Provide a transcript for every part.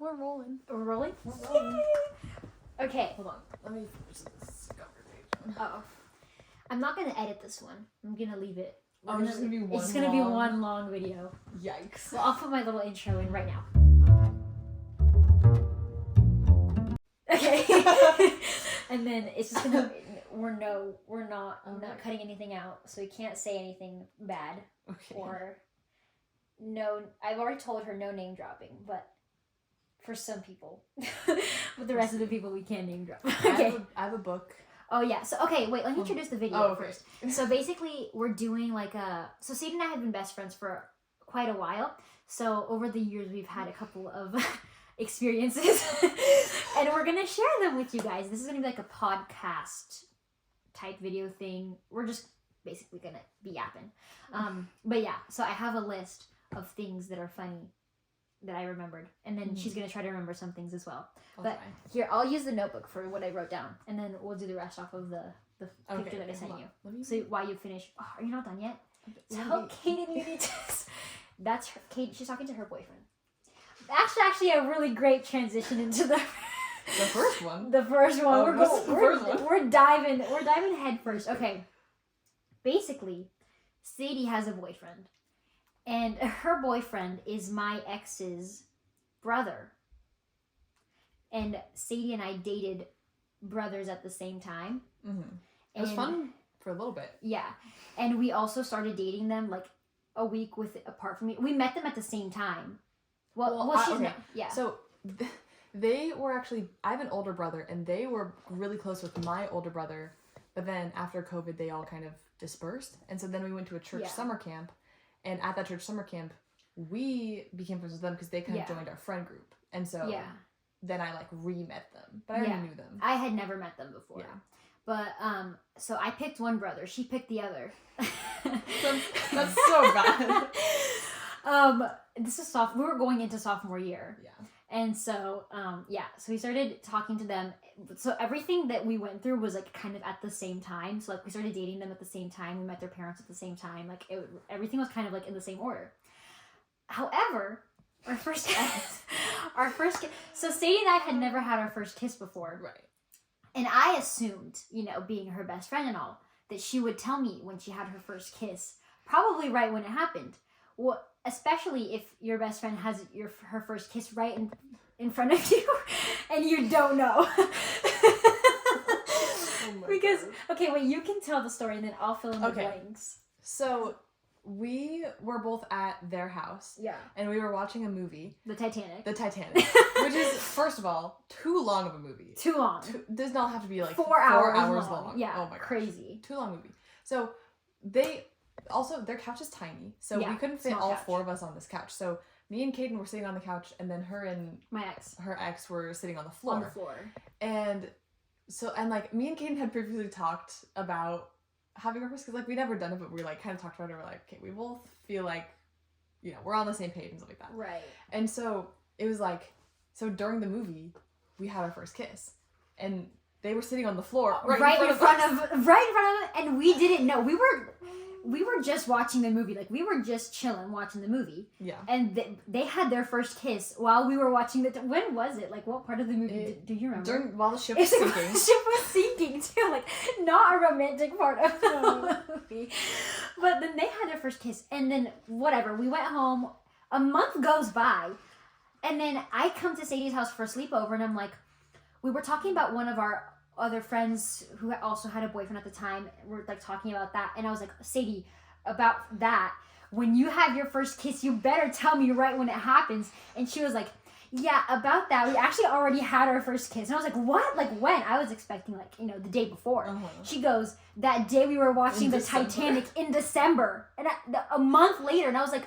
We're rolling. We're rolling? We're rolling. Okay. Hold on. Let me finish this conversation. Oh. I'm not going to edit this one. I'm going to leave it. Oh, it's just going to be one It's going to be one long video. Yikes. Well, I'll put my little intro in right now. Okay. And then it's just going to... We're not cutting anything out, so we can't say anything bad. Okay. Or... No, I've already told her no name dropping, but for some people. But the rest of the people we can name drop. Okay. I have a book. Oh, yeah. So, okay, wait, let me introduce the video first. So, basically, we're doing like a... So, Sadie and I have been best friends for quite a while. So, over the years, we've had a couple of experiences. And we're going to share them with you guys. This is going to be like a podcast type video thing. We're just basically going to be yapping. But, yeah. So, I have a list of things that are funny that I remembered, and then she's gonna try to remember some things as well. But here, I'll use the notebook for what I wrote down, and then we'll do the rest off of the picture that I sent you. So while you finish, are you not done yet? Tell Kaden you need to. That's her, Kate. She's talking to her boyfriend. That's actually a really great transition into the first one. The first one. Oh, We're diving head first. Okay. Basically, Sadie has a boyfriend. And her boyfriend is my ex's brother. And Sadie and I dated brothers at the same time. Mm-hmm. It was fun for a little bit. Yeah. And we also started dating them like a week apart from me. We met them at the same time. Yeah. So they were actually, I have an older brother, and they were really close with my older brother. But then after COVID, they all kind of dispersed. And so then we went to a church summer camp. And at that church summer camp, we became friends with them because they kind of joined our friend group. And so then I like re-met them. But I already knew them. I had never met them before. Yeah. But, so I picked one brother. She picked the other. That's so bad. This is we were going into sophomore year. Yeah. And so, so we started talking to them. So everything that we went through was like kind of at the same time. So like we started dating them at the same time. We met their parents at the same time. Like everything was kind of like in the same order. However, our first kiss, so Sadie and I had never had our first kiss before. Right. And I assumed, being her best friend and all, that she would tell me when she had her first kiss, probably right when it happened. Well, especially if your best friend has her first kiss right in front of you and you don't know. Because, okay, wait, you can tell the story and then I'll fill in the blanks. So, we were both at their house. Yeah. And we were watching a movie. The Titanic. Which is, first of all, too long of a movie. Too long. Does not have to be like 4 hours long. Yeah. Oh my gosh. Crazy. Too long movie. So, also, their couch is tiny, so we couldn't fit all 4 of us on this couch. So me and Kaden were sitting on the couch, and then her and her ex were sitting on the floor. And so, me and Kaden had previously talked about having our first, because we never done it, but we kind of talked about it. We're like, okay, we both feel like, we're on the same page and stuff like that. Right. And so it was so during the movie, we had our first kiss, and they were sitting on the floor right in front of us, and we didn't know. We were just watching the movie. We were just chilling watching the movie. Yeah. And they had their first kiss while we were watching when was it? What part of the movie do you remember? While the ship was sinking. The ship was sinking too. Not a romantic part of the movie. But then they had their first kiss, and then whatever. We went home. A month goes by, and then I come to Sadie's house for a sleepover, and I'm like, we were talking about one of our other friends who also had a boyfriend at the time. We're talking about that, and I was like, Sadie, about that, when you have your first kiss, you better tell me right when it happens. And she was like, yeah, about that, we actually already had our first kiss. And I was like, what? When? I was expecting the day before. She goes, that day we were watching the Titanic in December, and a month later. And I was like,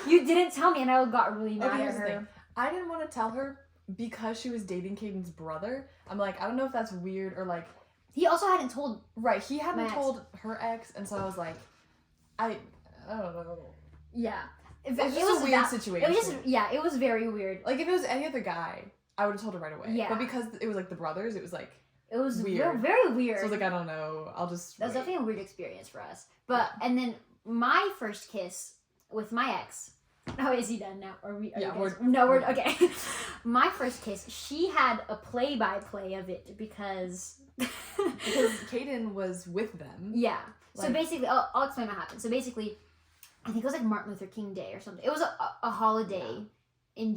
you didn't tell me. And I got really mad at her. I didn't want to tell her because she was dating Caden's brother. I'm like, I don't know if that's weird or he also hadn't told. Right, he hadn't told her ex, and so I was like, I don't know. Yeah. It was just a weird situation. It was very weird. If it was any other guy, I would have told her right away. Yeah. But because it was the brothers, it was it was weird. Very weird. So I was I don't know. I'll just. That was definitely a weird experience for us. But and then my first kiss with my ex, Oh, is he done now? Or we? Yeah, we're okay. My first kiss, she had a play-by-play of it because Caden was with them. Yeah. Like, so basically, I'll explain what happened. So basically, I think it was like Martin Luther King Day or something. It was a holiday in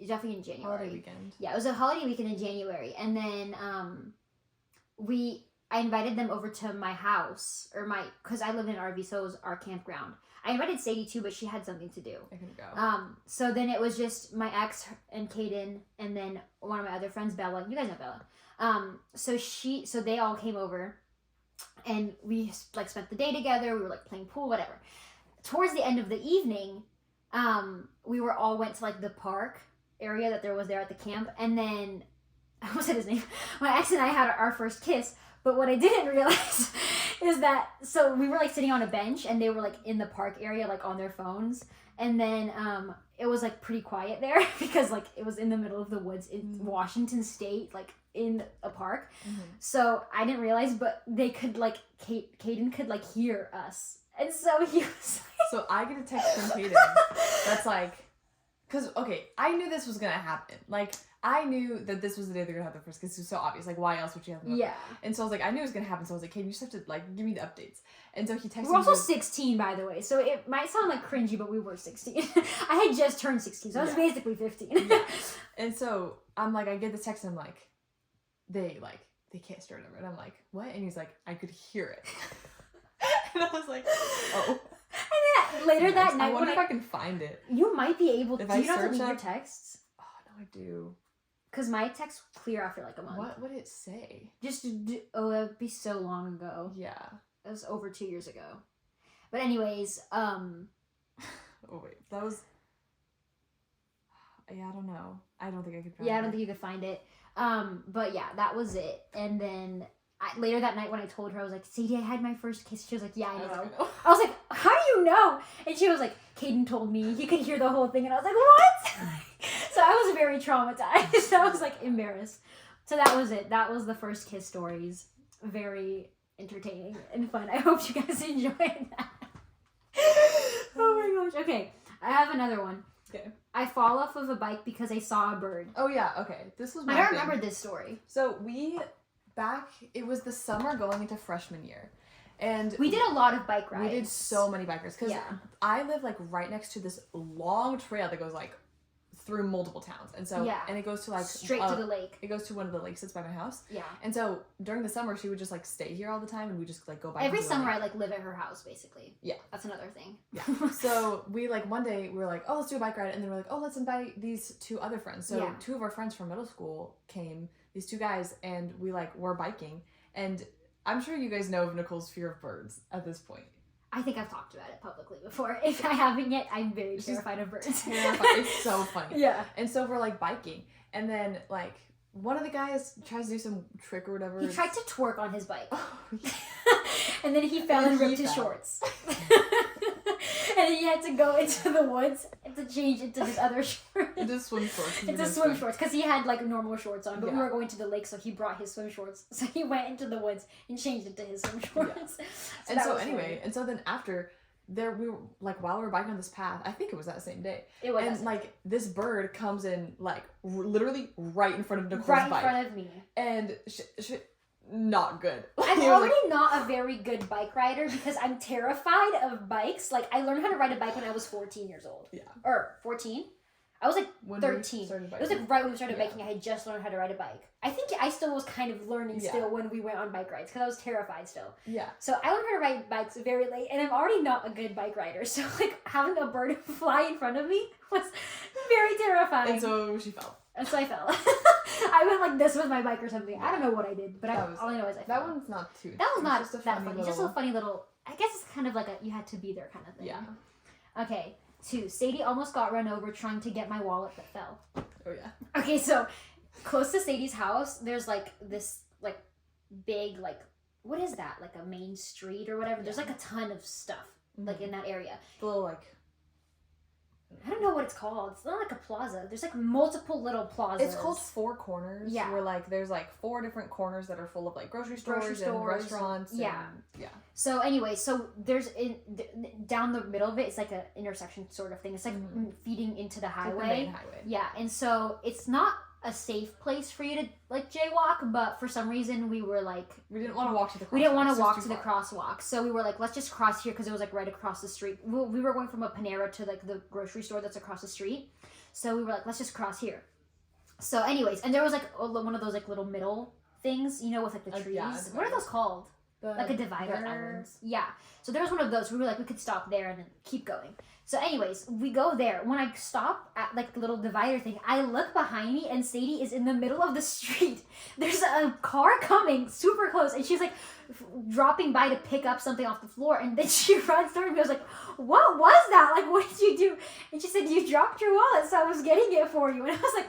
definitely in January. Holiday weekend. Yeah, it was a holiday weekend in January, and then I invited them over to my house because I live in an RV, so it was our campground. I invited Sadie too, but she had something to do. I couldn't go. So then it was just my ex and Caden, and then one of my other friends, Bella. You guys know Bella. So they all came over, and we like spent the day together. We were like playing pool, whatever. Towards the end of the evening, we went to like the park area that there was there at the camp, and then what said his name? My ex and I had our first kiss. But what I didn't realize is that, so we were like sitting on a bench and they were like in the park area, like on their phones. And then it was like pretty quiet there because like it was in the middle of the woods in Washington State, like in a park. Mm-hmm. So I didn't realize, but they could like, Caden could like hear us. And so he was like... So I get a text from Caden that's like, because, okay, I knew this was going to happen. Like, I knew that this was the day they're going to have their first kiss. It was so obvious. Like, why else would you have them? Yeah. And so I was like, I knew it was going to happen. So I was like, Caden, you just have to, like, give me the updates. And so he texted me. We're also 16, by the way. So it might sound like cringy, but we were 16. I had just turned 16. So I was basically 15. Yeah. And so I'm like, I get this text and I'm like, they kissed or whatever. And I'm like, what? And he's like, I could hear it. And I was like, oh. And then later that night, I wonder if I can find it. You might be able to. If do you know how to leave your texts? Oh, no, I do. Because my texts clear after like a month. What would it say? Just, it would be so long ago. Yeah. It was over 2 years ago. But anyways, Oh, wait. That was... Yeah, I don't know. I don't think I could find it. Yeah, I don't think you could find it. But yeah, that was it. And then... later that night when I told her, I was like, Sadie, I had my first kiss. She was like, yeah, I know. I was like, how do you know? And she was like, Caden told me. He could hear the whole thing. And I was like, what? So I was very traumatized. I was like embarrassed. So that was it. That was the first kiss stories. Very entertaining and fun. I hope you guys enjoyed that. Oh my gosh. Okay, I have another one. Okay. I fall off of a bike because I saw a bird. Oh yeah, okay. This was my I don't remember this story. So it was the summer going into freshman year. And we did a lot of bike rides. We did so many bike rides. Because I live like right next to this long trail that goes like through multiple towns. And so, and it goes to like... straight to the lake. It goes to one of the lakes that's by my house. Yeah. And so during the summer, she would just like stay here all the time and we just like go bike. Every summer I like live at her house basically. Yeah. That's another thing. Yeah. So we like one day we were like, oh, let's do a bike ride. And then we're like, oh, let's invite these two other friends. So two of our friends from middle school came, these two guys, and we like were biking. And I'm sure you guys know of Nicole's fear of birds at this point. I think I've talked about it publicly before. If I haven't yet, I'm very terrified of birds. Terrified. It's so funny. Yeah. And so we're like biking. And then like one of the guys tries to do some trick or whatever. He tried to twerk on his bike. Oh, yeah. And then he fell and ripped his shorts. And then he had to go into the woods to change into his other shorts. Into swim shorts. Into swim shorts. Because he had like normal shorts on. But we were going to the lake, so he brought his swim shorts. So he went into the woods and changed into his swim shorts. Yeah. And so then after... we were like while we were biking on this path, I think it was that same day. It was. And like this bird comes in like literally right in front of Nicole's bike. Right in front of me. And not good. I'm already not a very good bike rider because I'm terrified of bikes. Like I learned how to ride a bike when I was 14 years old. Yeah. Or 14. I was like 13. It was like right when we started biking. I had just learned how to ride a bike. I think I still was kind of learning still when we went on bike rides because I was terrified still. Yeah. So I learned how to ride bikes very late, and I'm already not a good bike rider. So like having a bird fly in front of me was very terrifying. And so she fell. And so I fell. I went like this with my bike or something. Yeah. I don't know what I did, but all I know is I fell. That one's not too. That was not that funny. Just a funny little. I guess it's kind of like you had to be there kind of thing. Yeah. Okay. 2. Sadie almost got run over trying to get my wallet but fell. Oh yeah. Okay, so close to Sadie's house, there's like this like big like what is that? Like a main street or whatever. There's like a ton of stuff like in that area. The little like I don't know what it's called. It's not like a plaza. There's like multiple little plazas. It's called Four Corners. Yeah. Where like there's like 4 different corners that are full of like grocery stores and restaurants. Yeah. And, yeah. So anyway, so there's down the middle of it, it's like an intersection sort of thing. It's like feeding into the highway. Like the main highway. Yeah, and so it's not a safe place for you to like jaywalk, but for some reason we were like we didn't want to walk to the crosswalk. We didn't want to walk to the crosswalk, so we were like, let's just cross here because it was like right across the street. We were going from a Panera to like the grocery store that's across the street, so we were like, let's just cross here. So anyways, and there was like one of those like little middle things, you know, with like the trees. Yeah, what are those called? Like a divider. Yeah. So there was one of those. We were like, we could stop there and then keep going. So anyways, we go there. When I stop at like the little divider thing, I look behind me and Sadie is in the middle of the street. There's a car coming super close and she's like dropping by to pick up something off the floor, and then she runs toward me. I was like, what was that? Like, what did you do? And she said, you dropped your wallet, so I was getting it for you. And I was like,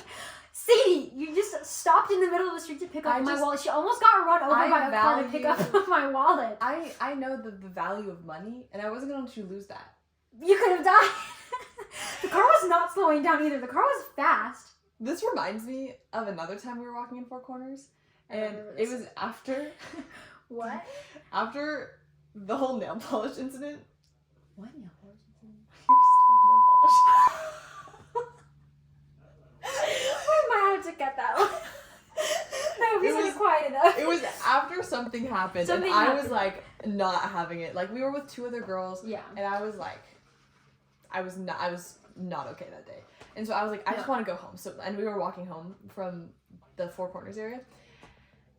Sadie, you just stopped in the middle of the street to pick up my wallet. She almost got run over by a car to pick up my wallet. I know the value of money, and I wasn't going to let you lose that. You could have died. The car was not slowing down either. The car was fast. This reminds me of another time we were walking in Four Corners, and it was after... What? After the whole nail polish incident. What nail polish incident? You're still nail polish. We might have to get that one. No, it was quiet enough. It was after something happened, and I was like not having it. Like we were with 2 other girls, yeah, and I was like, I was not okay that day, and so I was like, I just want to go home. So, and we were walking home from the Four Corners area,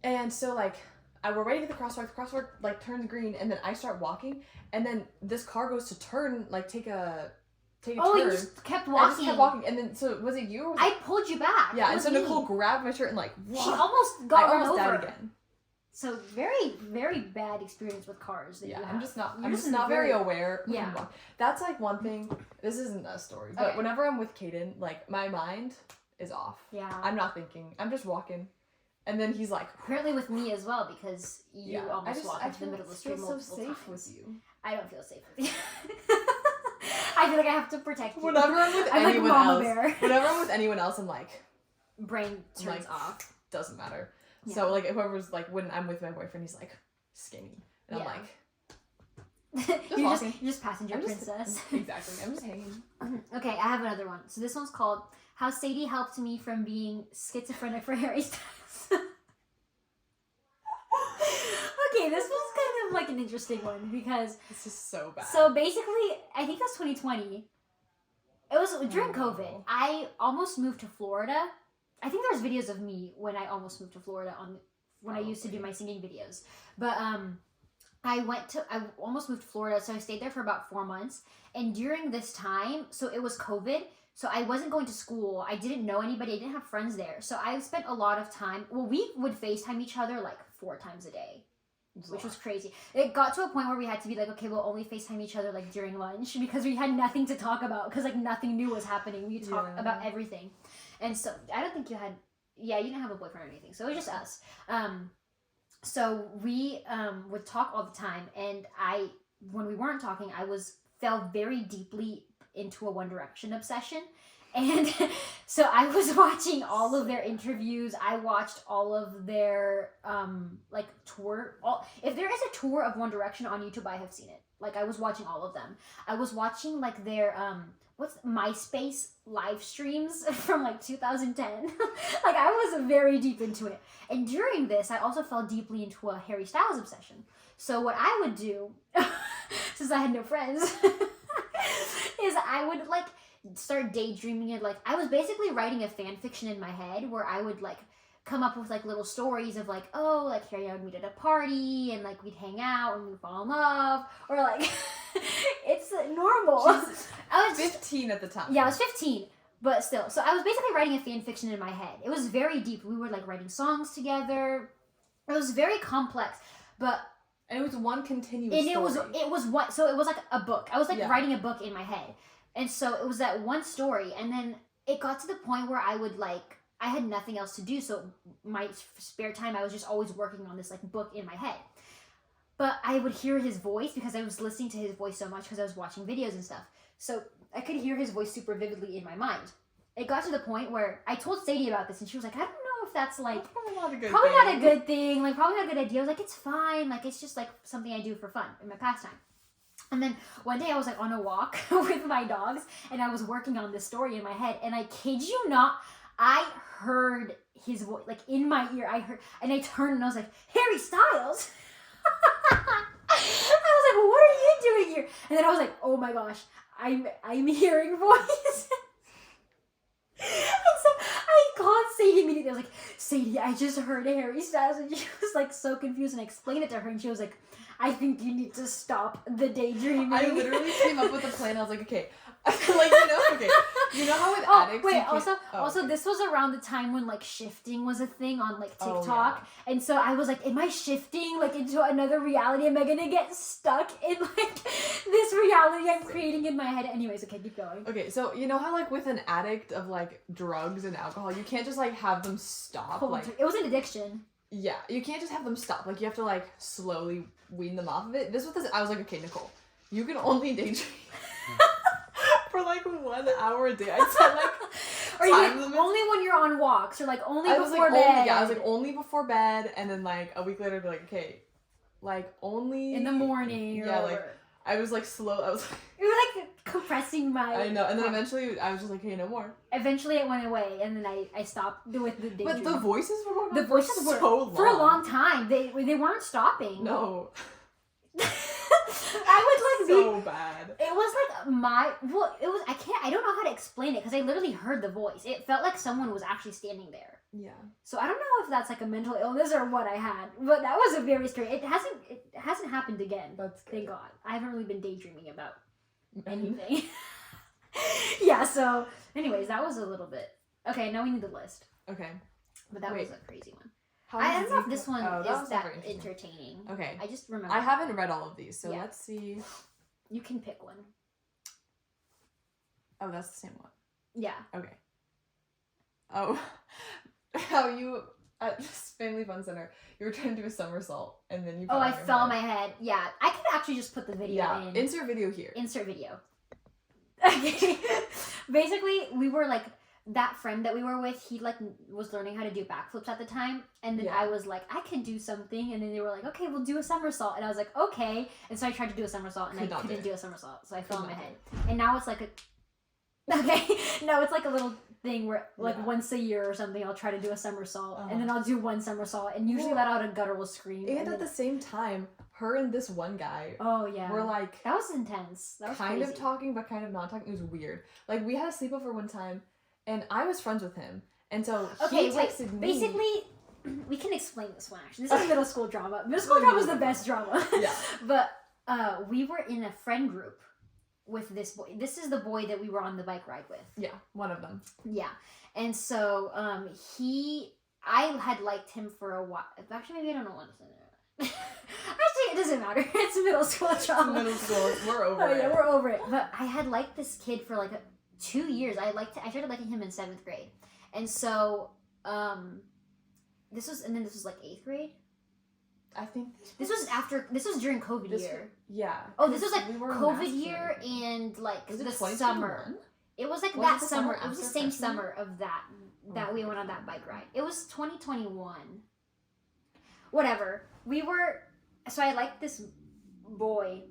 and so like. We're waiting at the crosswalk like turns green, and then I start walking, and then this car goes to turn, like take a turn. You just kept walking. I just kept walking, and then so was it you? Or was I pulled you back. Yeah, and so Nicole grabbed my shirt and like she almost got run over. Died again. So very, very bad experience with cars. That you have. I'm just not very aware. Yeah, that's like one thing. This isn't a story, but whenever I'm with Caden, like my mind is off. Yeah, I'm not thinking. I'm just walking. And then he's like... Apparently with me as well, because you almost walked into the middle of the street multiple times. I feel so safe with you. I don't feel safe with you. I feel like I have to protect you. Whenever I'm with anyone else... Whenever I'm with anyone else, I'm like... Brain turns off. Doesn't matter. Yeah. So, like, whoever's, like, when I'm with my boyfriend, he's, like, skinny. And I'm like... You're just passenger princess. Exactly. I'm just hanging. Okay, I have another one. So this one's called... How Sadie Helped Me from Being Schizophrenic for Harry Styles. Okay, this was kind of like an interesting one because this is so bad. So basically, I think it was 2020. It was during COVID. I almost moved to Florida. I think there's videos of me when I almost moved to Florida when I used to do my singing videos. But I almost moved to Florida, so I stayed there for about 4 months. And during this time, so it was COVID. So I wasn't going to school. I didn't know anybody. I didn't have friends there. So I spent a lot of time. Well, we would FaceTime each other like 4 times a day, which was crazy. It got to a point where we had to be like, okay, we'll only FaceTime each other like during lunch because we had nothing to talk about because like nothing new was happening. We talked about everything. And so I don't think you had, you didn't have a boyfriend or anything. So it was just us. So we would talk all the time. And when we weren't talking, fell very deeply into a One Direction obsession. And so I was watching all of their interviews. I watched all of their like tour. If there is a tour of One Direction on YouTube, I have seen it. Like I was watching all of them. I was watching like their MySpace live streams from like 2010. Like I was very deep into it. And during this, I also fell deeply into a Harry Styles obsession. So what I would do, since I had no friends, is I would like start daydreaming it. Like I was basically writing a fan fiction in my head where I would like come up with like little stories of like, oh, like Harry and I would meet at a party and like we'd hang out and we'd fall in love, or like it's normal. I was 15 at the time. Yeah, I was 15, but still. So I was basically writing a fan fiction in my head. It was very deep. We were like writing songs together. It was very complex, but. And it was one continuous story. It was what, so it was like a book. I was like writing a book in my head. And so it was that one story. And then it got to the point where I had nothing else to do. So my spare time, I was just always working on this like book in my head. But I would hear his voice because I was listening to his voice so much because I was watching videos and stuff. So I could hear his voice super vividly in my mind. It got to the point where I told Sadie about this, and she was like, I don't know if that's like probably not a good thing. Like, probably not a good idea. I was like, it's fine. Like, it's just like something I do for fun in my pastime. And then one day I was like on a walk with my dogs, and I was working on this story in my head, and I kid you not, I heard his voice like in my ear. I heard, and I turned and I was like, Harry Styles. I was like, what are you doing here? And then I was like, oh my gosh, I'm hearing voices. And so I called Sadie immediately. I was like, Sadie, I just heard Harry Styles. And she was like so confused, and I explained it to her, and she was like, I think you need to stop the daydreaming. I literally came up with a plan. I was like, okay. Okay. You know how with addicts... Wait, also, this was around the time when, like, shifting was a thing on, like, TikTok. Oh, yeah. And so I was like, am I shifting, like, into another reality? Am I gonna get stuck in, like, this reality I'm creating in my head? Anyways, okay, keep going. Okay, so you know how, like, with an addict of, like, drugs and alcohol, you can't just, like, have them stop, It was an addiction. Yeah, you can't just have them stop. Like, you have to, like, slowly wean them off of it. I was like, okay, Nicole, you can only daydream for, like, 1 hour a day. I said, like, or only when you're on walks, or, like, only before bed. I was like, only before bed, and then, like, a week later, I'd be like, okay, like, only... in the morning, or whatever. Like, I was, like, slow, I was, like... You were, like, compressing my... I know, and then eventually, I was just like, hey, no more. Eventually, it went away, and then I stopped with the daydream. But the voices were going on the voices were so long. For a long time. They weren't stopping. No. I would, like, so bad. It was, like, I don't know how to explain it, because I literally heard the voice. It felt like someone was actually standing there. Yeah. So I don't know if that's, like, a mental illness or what I had, but that was a very scary... It hasn't happened again. That's good. Thank God. I haven't really been daydreaming about anything. Yeah, so, anyways, that was a little bit... Okay, now we need the list. Okay. But that was a crazy one. I don't know if this one is that entertaining. Okay. I just remember. I haven't read all of these, so let's see. You can pick one. Oh, that's the same one. Yeah. Okay. Oh, how you at this Family Fun Center, you were trying to do a somersault, and then you fell I fell on my head. Yeah, I could actually just put the video in. Insert video here. Insert video. Okay. Basically, we were like... That friend that we were with, he like was learning how to do backflips at the time, and then I was like, I can do something, and then they were like, okay, we'll do a somersault, and I was like, okay, and so I tried to do a somersault, and I couldn't do a somersault, so I fell on my head, and now it's like now it's like a little thing where like once a year or something, I'll try to do a somersault, and then I'll do one somersault, and usually let out a guttural scream. And at the same time, her and this one guy, were like, that was intense. That was kind of talking, but kind of not talking. It was weird. Like, we had a sleepover one time. And I was friends with him. And so he texted me. Basically, we can explain this one, actually. This is middle school drama. Middle school drama is the best drama. Yeah. But we were in a friend group with this boy. This is the boy that we were on the bike ride with. Yeah, one of them. Yeah. And so I had liked him for a while. Actually, maybe I don't know what to say. Actually, it doesn't matter. It's middle school drama. Middle school. We're over it. Yeah, we're over it. But I had liked this kid for like 2 years. I started liking him in 7th grade, and so this was like 8th grade. I think this was during COVID year. Yeah. Oh, this was like COVID year and like the summer. It was like that summer. It was the same summer of that we went on that bike ride. It was 2021. Whatever. So I liked this boy,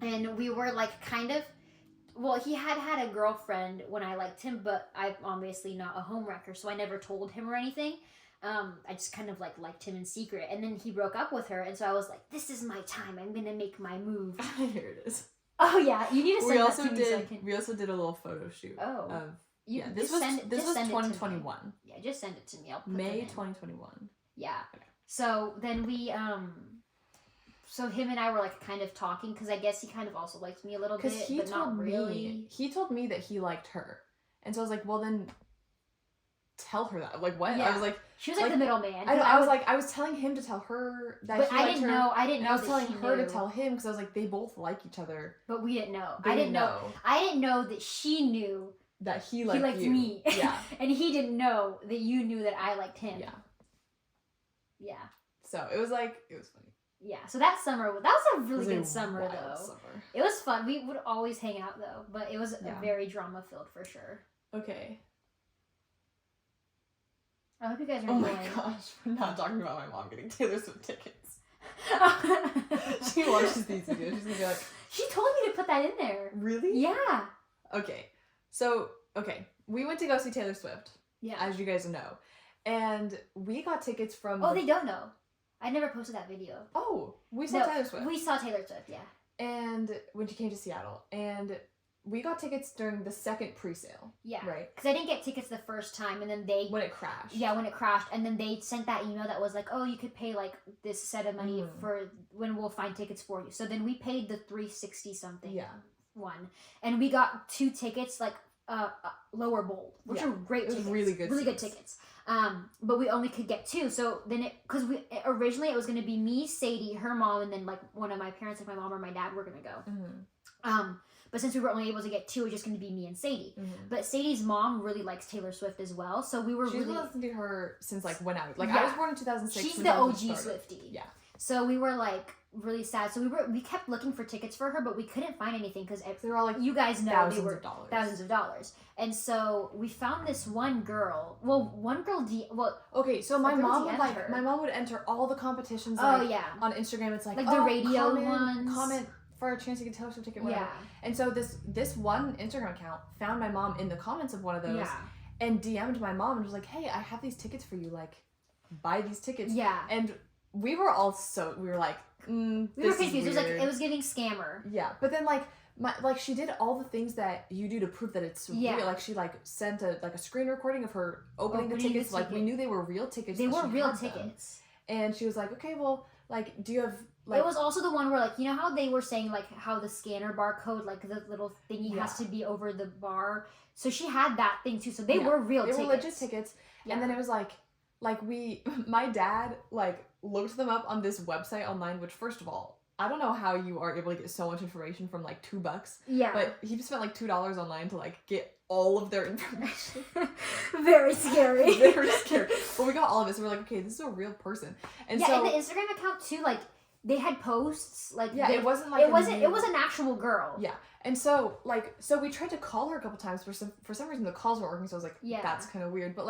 and we were like kind of. Well, he had a girlfriend when I liked him, but I'm obviously not a homewrecker, so I never told him or anything. I just kind of like liked him in secret, and then he broke up with her, and so I was like, "This is my time. I'm gonna make my move." Here it is. Oh yeah, you need to send that to me so I can... We also did a little photo shoot. Oh. This was 2021. Yeah, just send it to me. I'll put May 2021. Yeah. Okay. So then we So him and I were like kind of talking, because I guess he kind of also liked me a little bit, but not really. He told me that he liked her, and so I was like, well then, tell her that. Like what? Yeah. I was like, she was like the middleman. I was telling him to tell her that. But I didn't know. I didn't know. I was telling her to tell him, because I was like, they both like each other. But we didn't know. I didn't know. I didn't know that she knew that he liked you. Me. Yeah. And he didn't know that you knew that I liked him. Yeah. Yeah. So it was funny. Yeah, so that was a really good summer, though. It was fun. We would always hang out, though, but it was very drama-filled, for sure. Okay. I hope you guys are enjoying. Oh my gosh, we're not talking about my mom getting Taylor Swift tickets. She watches these videos. She's gonna be like... She told me to put that in there. Really? Yeah. Okay. So, we went to go see Taylor Swift. Yeah. As you guys know. And we got tickets from... Oh, they don't know. I never posted that video. Oh, we saw Taylor Swift. We saw Taylor Swift, yeah. And when she came to Seattle. And we got tickets during the second pre-sale. Yeah. Right? Because I didn't get tickets the first time, and then when it crashed. Yeah, when it crashed. And then they sent that email that was like, oh, you could pay, like, this set of money for when we'll find tickets for you. So then we paid the $360-something one. And we got 2 tickets, like, lower bowl, which are great tickets. Really good tickets. But we only could get 2. So then originally it was going to be me, Sadie, her mom, and then like one of my parents, like my mom or my dad, were going to go. But since we were only able to get 2, it was just going to be me and Sadie. But Sadie's mom really likes Taylor Swift as well, so we were She's really listened to her since like when I was born in 2006. She's the OG Swiftie. Yeah. So we were like really sad. So we kept looking for tickets for her, but we couldn't find anything because they were all like, you guys know, thousands of dollars. And so we found this one girl. Well, one girl. Okay, so my mom would enter all the competitions. On Instagram. It's like the radio ones. Comment for a chance to get a Taylor Swift ticket. Whatever. Yeah. And so this one Instagram account found my mom in the comments of one of those. Yeah. And DM'd my mom and was like, "Hey, I have these tickets for you. Like, buy these tickets." Yeah. And we were like, we were confused. It was giving scammer. Yeah, but then she did all the things that you do to prove that it's real. Like she sent a screen recording of her opening the tickets. Like we knew they were real tickets. They were real tickets. And she was like, "Okay, well, like, do you have?" It was also the one where you know how they were saying how the scanner barcode, the little thingy has to be over the bar. So she had that thing too. So they were real tickets. They were legit tickets. Yeah. And then it was my dad looked them up on this website online, which first of all, I don't know how you are able to get so much information from $2. Yeah. But he just spent $2 online to get all of their information. Very scary. Very scary. But we got all of it, so we're like, okay, this is a real person. And and the Instagram account too, they had posts it wasn't it was an actual girl. Yeah. And so we tried to call her a couple times. For some reason the calls weren't working, so I was like, that's kind of weird. But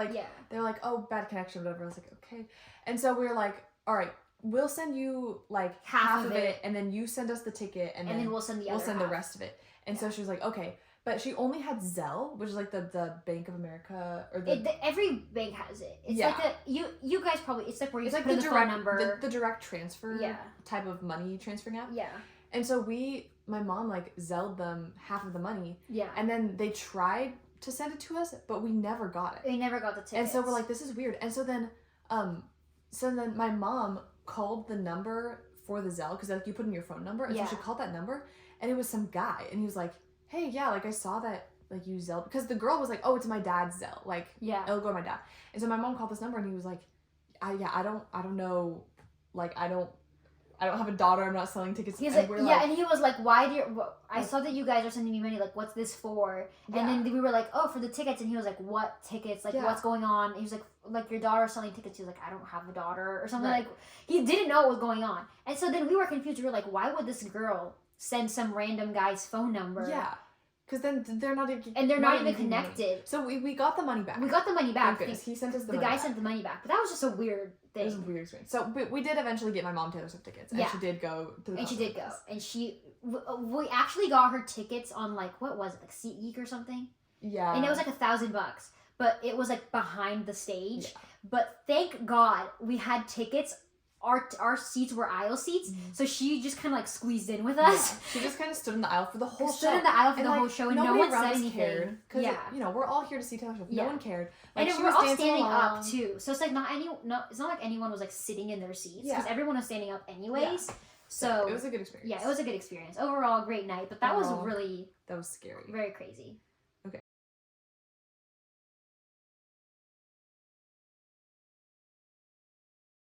they're like, oh, bad connection, whatever. I was like, okay. And so we were like, all right, we'll send you half of it, and then you send us the ticket, and then we'll send the rest of it. And so she was like, okay. But she only had Zelle, which is the Bank of America or every bank has it. It's you guys probably it's where you put the direct phone number, the direct transfer type of money transferring app. Yeah. And so my mom Zelled them half of the money. Yeah. And then they tried to send it to us, but we never got it. We never got the tickets. And so we're like, this is weird. And so then my mom called the number for the Zelle because you put in your phone number, and so she called that number, and it was some guy, and he was like, hey, yeah, I saw that you Zelle, because the girl was like, oh, it's my dad's Zelle, it'll go to my dad. And so my mom called this number, and he was like, I don't know, I don't have a daughter, I'm not selling tickets. He's and and he was like, why do you, I saw that you guys are sending me money, what's this for? And then we were like, oh, for the tickets. And he was like, what tickets? What's going on? And he was like, your daughter's selling tickets. He was like, I don't have a daughter or something. Right. He didn't know what was going on. And so then we were confused. We were like, why would this girl send some random guy's phone number? Yeah. Because then they're not even... And they're not even connected. So we got the money back. We got the money back. He sent us the money back. The guy sent the money back. But that was just a weird thing. It was a weird experience. So we did eventually get my mom Taylor Swift tickets. And she did go to the And she did go. And we actually got her tickets on what was it? SeatGeek or something? Yeah. And it was $1,000. But it was behind the stage. Yeah. But thank God we had tickets. Our seats were aisle seats, so she just kind of squeezed in with us. Yeah. She just kind of stood in the aisle for the whole show. Stood in the aisle for the whole show, and no one said anything. Because we're all here to see Taylor Swift. No one cared. And we're all standing up too, so it's not it's not like anyone was sitting in their seats because everyone was standing up anyways. Yeah. So it was a good experience. Yeah, it was a good experience. Overall, great night, but that was scary. Very crazy.